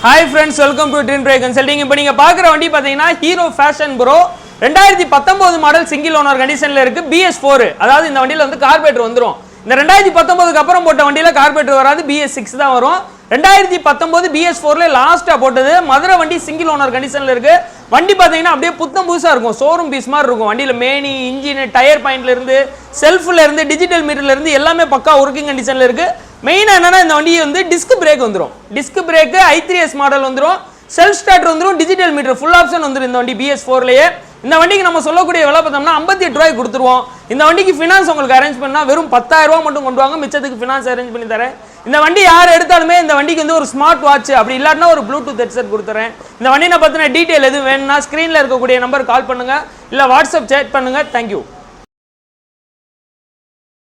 Hi friends, welcome to Twin Break Consulting. இப்போ நீங்க பார்க்குற வண்டி பார்த்தீங்கன்னா hero fashion bro 2019 model single owner கண்டிஷன்ல இருக்கு BS4. அதாவது இந்த வண்டியில வந்து கார்பரேட்டர் வந்துரும். இந்த 2019க்கு அப்புறம் போட்ட வண்டியில கார்பரேட்டர் வராது, BS6 தான் வரும். 2019 BS4ல லாஸ்டா போட்டது மதுரை வண்டி சிங்கிள் ஓனர் கண்டிஷன்ல இருக்கு. வண்டி பார்த்தீங்கன்னா அப்படியே புத்தம் புதுசா இருக்கும், ஷோரூம் பீஸ் மாதிரி இருக்கும். வண்டியில மேனி, இன்ஜின், டயர் பாயிண்ட்ல இருந்து, செல்ஃப்ல இருந்து, டிஜிட்டல் மீட்டர்ல இருந்து எல்லாமே பக்கா ஒர்க்கிங் கண்டிஷன்ல இருக்கு. மெயினா என்னன்னா இந்த வண்டி வந்து டிஸ்க் பிரேக் வந்துரும். டிஸ்க் பிரேக் i3s மாடல் வந்துரும், செல்ஃப் ஸ்டார்ட் வந்துரும், டிஜிட்டல் மீட்டர் ஃபுல் ஆப்ஷன் வந்துரும் இந்த வண்டி BS4லயே. இந்த வண்டிக்கு நம்ம சொல்லக்கூடிய விலை பார்த்தோம்னா 58 ரூபாய்க்கு கொடுத்துருவோம். இந்த வண்டிக்கு ஃபினான்ஸ் உங்களுக்கு அரேஞ்ச் பண்ணா வெறும் 10,000 ரூபாய் மட்டும் கொண்டு வாங்க, மிச்சத்துக்கு ஃபினான்ஸ் அரேஞ்ச் பண்ணி தரேன். இந்த வண்டி யார் எடுத்தாலுமே இந்த வண்டிக்கு வந்து ஒரு ஸ்மார்ட் வாட்ச் அப்படி இல்லாட்டினா ஒரு ப்ளூடூத் ஹெட்செட் கொடுத்துறேன். இந்த வண்டியை பத்தின டீடைல் எதுவும் வேணும்னா ஸ்கிரீன்ல இருக்கக்கூடிய நம்பர் கால் பண்ணுங்க, இல்ல வாட்ஸ்அப் சேட் பண்ணுங்க. தேங்க்யூ.